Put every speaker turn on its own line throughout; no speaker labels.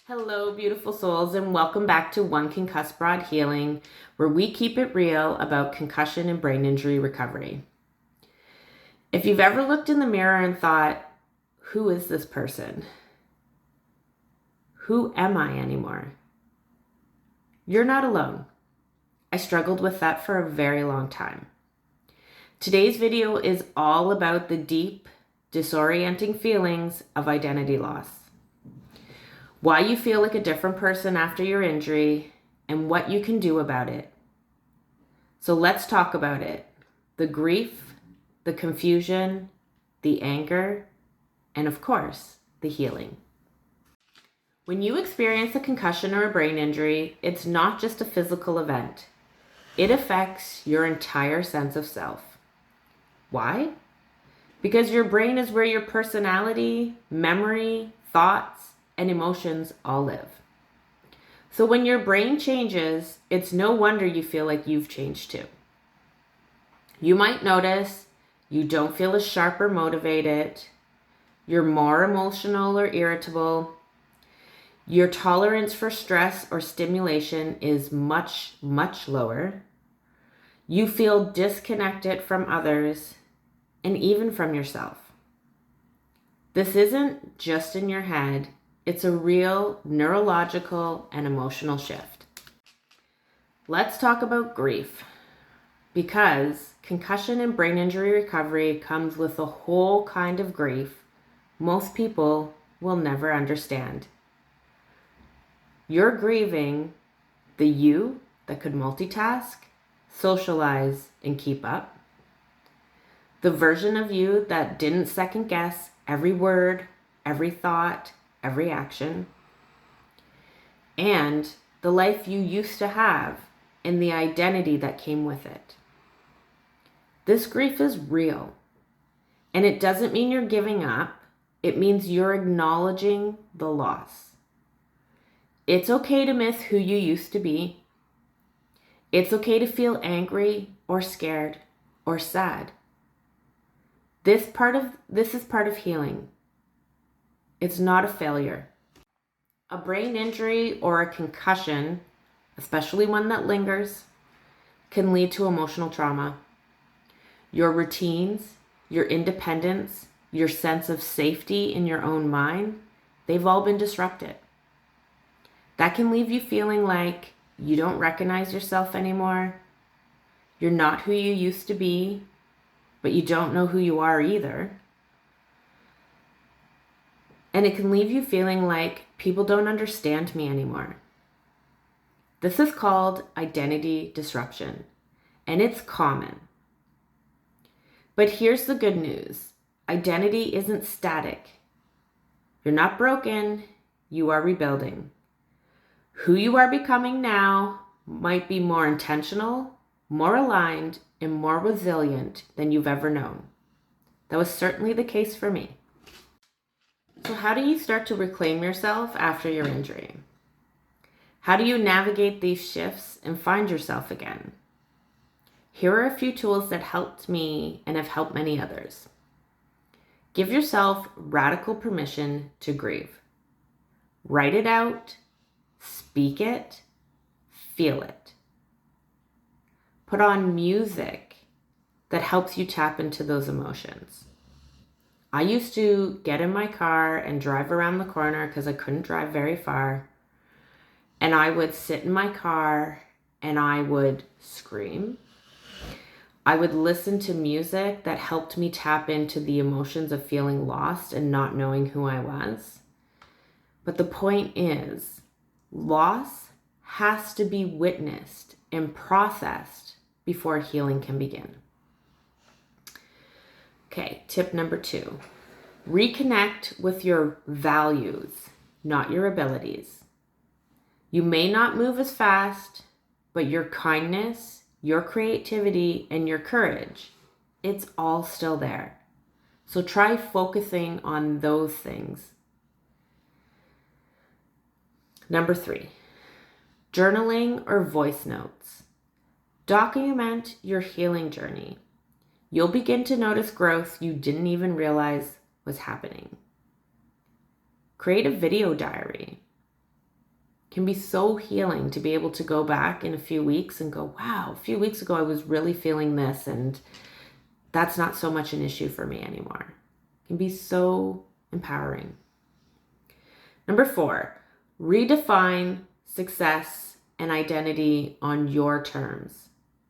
Hello, beautiful souls, and welcome back to One Concussed Broad Healing, where we keep it real about concussion and brain injury recovery. If you've ever looked in the mirror and thought, who is this person? Who am I anymore? You're not alone. I struggled with that for a very long time. Today's video is all about the deep, disorienting feelings of identity loss. Why you feel like a different person after your injury, and what you can do about it. So let's talk about it. The grief, the confusion, the anger, and of course, the healing. When you experience a concussion or a brain injury, it's not just a physical event. It affects your entire sense of self. Why? Because your brain is where your personality, memory, thoughts, and emotions all live. So when your brain changes, it's no wonder you feel like you've changed too. You might notice you don't feel as sharp or motivated. You're more emotional or irritable. Your tolerance for stress or stimulation is much, much lower. You feel disconnected from others and even from yourself. This isn't just in your head. It's a real neurological and emotional shift. Let's talk about grief, because concussion and brain injury recovery comes with a whole kind of grief most people will never understand. You're grieving the you that could multitask, socialize, and keep up. The version of you that didn't second guess every word, every thought, every action, and the life you used to have and the identity that came with it. This grief is real, and it doesn't mean you're giving up. It means you're acknowledging the loss. It's okay to miss who you used to be. It's okay to feel angry or scared or sad. This is part of healing. It's not a failure. A brain injury or a concussion, especially one that lingers, can lead to emotional trauma. Your routines, your independence, your sense of safety in your own mind, they've all been disrupted. That can leave you feeling like you don't recognize yourself anymore. You're not who you used to be, but you don't know who you are either. And it can leave you feeling like people don't understand me anymore. This is called identity disruption, and it's common. But here's the good news. Identity isn't static. You're not broken, you are rebuilding. Who you are becoming now might be more intentional, more aligned, and more resilient than you've ever known. That was certainly the case for me. So how do you start to reclaim yourself after your injury? How do you navigate these shifts and find yourself again? Here are a few tools that helped me and have helped many others. Give yourself radical permission to grieve. Write it out, speak it, feel it. Put on music that helps you tap into those emotions. I used to get in my car and drive around the corner because I couldn't drive very far. And I would sit in my car and I would scream. I would listen to music that helped me tap into the emotions of feeling lost and not knowing who I was. But the point is, loss has to be witnessed and processed before healing can begin. Okay, tip number 2. Reconnect with your values, not your abilities. You may not move as fast, but your kindness, your creativity, and your courage, it's all still there. So try focusing on those things. Number 3, journaling or voice notes. Document your healing journey. You'll begin to notice growth you didn't even realize was happening. Create a video diary. can be so healing to be able to go back in a few weeks and go, wow, a few weeks ago I was really feeling this, and that's not so much an issue for me anymore. It can be so empowering. Number 4, redefine success and identity on your terms.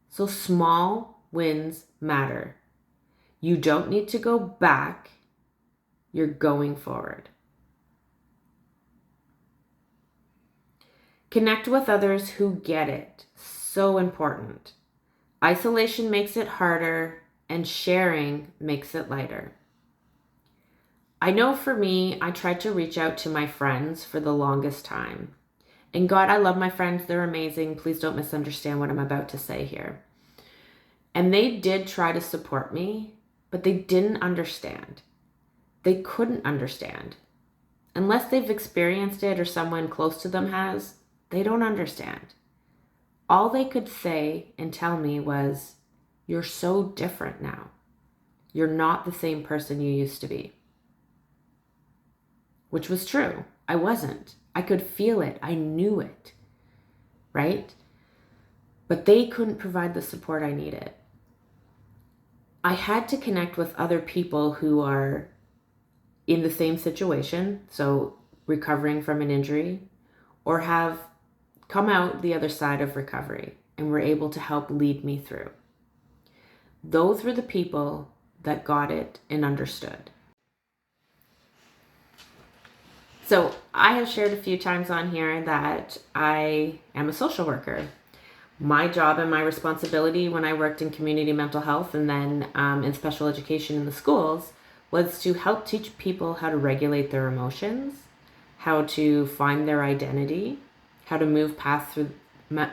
So small wins matter. You don't need to go back. You're going forward. Connect with others who get it. So important. Isolation makes it harder, and sharing makes it lighter. I know for me, I tried to reach out to my friends for the longest time. And God, I love my friends. They're amazing. Please don't misunderstand what I'm about to say here. And they did try to support me, but they didn't understand. They couldn't understand. Unless they've experienced it or someone close to them has, they don't understand. All they could say and tell me was, you're so different now. You're not the same person you used to be. Which was true. I wasn't. I could feel it. I knew it. Right? But they couldn't provide the support I needed. I had to connect with other people who are in the same situation, so recovering from an injury, or have come out the other side of recovery and were able to help lead me through. Those were the people that got it and understood. So I have shared a few times on here that I am a social worker. My job and my responsibility when I worked in community mental health and then in special education in the schools was to help teach people how to regulate their emotions, how to find their identity, how to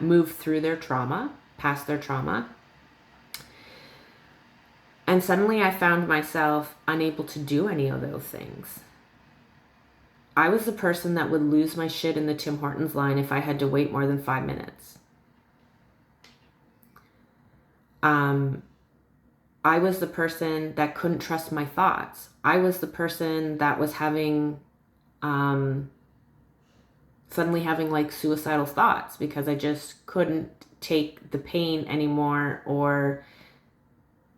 move through their trauma, past their trauma. And suddenly I found myself unable to do any of those things. I was the person that would lose my shit in the Tim Hortons line if I had to wait more than 5 minutes. I was the person that couldn't trust my thoughts. I was the person that was having, suddenly having like suicidal thoughts because I just couldn't take the pain anymore or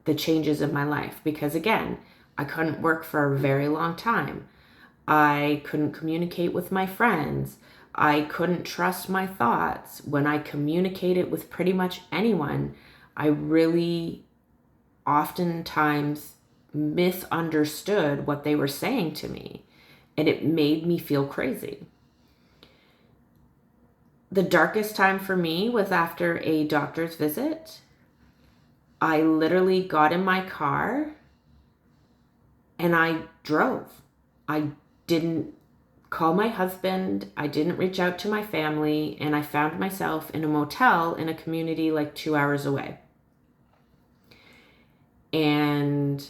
the changes in my life. Because again, I couldn't work for a very long time. I couldn't communicate with my friends. I couldn't trust my thoughts. When I communicated with pretty much anyone, I really oftentimes misunderstood what they were saying to me, and it made me feel crazy. The darkest time for me was after a doctor's visit. I literally got in my car and I drove. I didn't call my husband. I didn't reach out to my family, and I found myself in a motel in a community like 2 hours away. And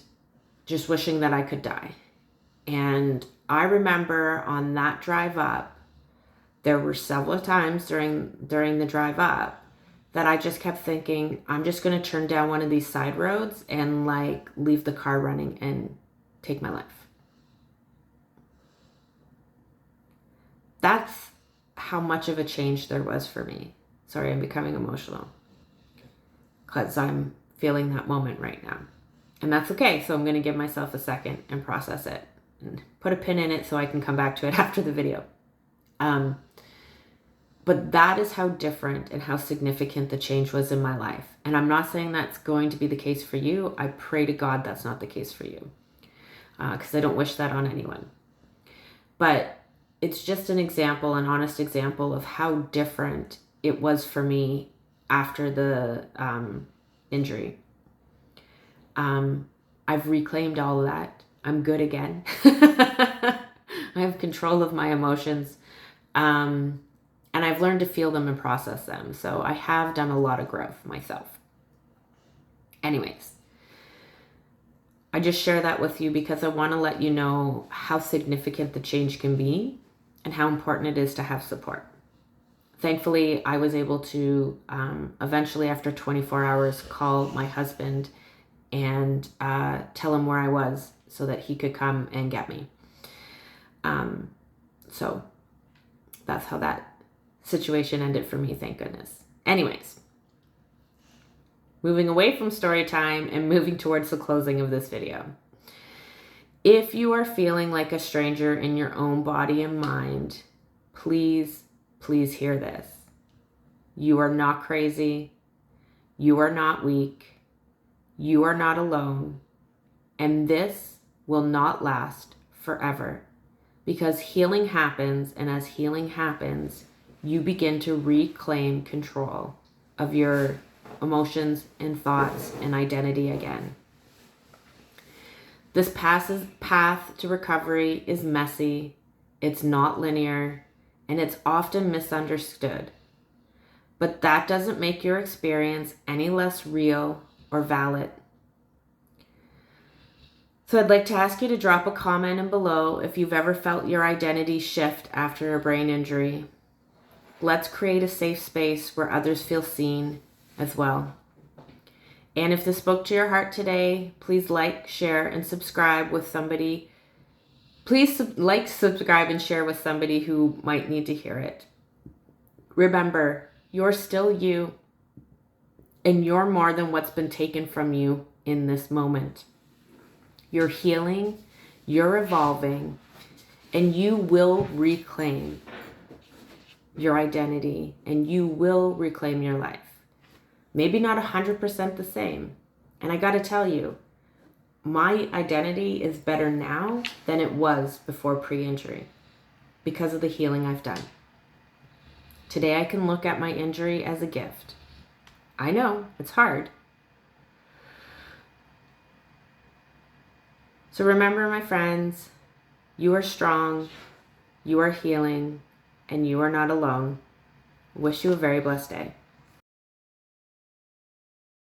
just wishing that I could die. And I remember on that drive up, there were several times during the drive up that I just kept thinking, I'm just going to turn down one of these side roads and like leave the car running and take my life. That's how much of a change there was for me. Sorry, I'm becoming emotional because I'm feeling that moment right now. And that's okay. So I'm going to give myself a second and process it and put a pin in it so I can come back to it after the video. But that is how different and how significant the change was in my life. And I'm not saying that's going to be the case for you. I pray to God that's not the case for you, because I don't wish that on anyone. But it's just an example, an honest example of how different it was for me after the injury. I've reclaimed all of that. I'm good again. I have control of my emotions. And I've learned to feel them and process them. So I have done a lot of growth myself. Anyways, I just share that with you because I want to let you know how significant the change can be and how important it is to have support. Thankfully, I was able to eventually, after 24 hours, call my husband and tell him where I was so that he could come and get me. So that's how that situation ended for me, thank goodness. Anyways, moving away from story time and moving towards the closing of this video. If you are feeling like a stranger in your own body and mind, please, please hear this. You are not crazy. You are not weak. You are not alone. And this will not last forever, because healing happens, and as healing happens, you begin to reclaim control of your emotions and thoughts and identity again. This path to recovery is messy, it's not linear, and it's often misunderstood. But that doesn't make your experience any less real or valid. So I'd like to ask you to drop a comment in below if you've ever felt your identity shift after a brain injury. Let's create a safe space where others feel seen as well. And if this spoke to your heart today, please like, share, and subscribe with somebody. Please subscribe, and share with somebody who might need to hear it. Remember, you're still you, and you're more than what's been taken from you in this moment. You're healing, you're evolving, and you will reclaim your identity, and you will reclaim your life. Maybe not 100% the same. And I gotta tell you, my identity is better now than it was before pre-injury because of the healing I've done. Today I can look at my injury as a gift. I know, it's hard. So remember, my friends, you are strong, you are healing, and you are not alone. Wish you a very blessed day.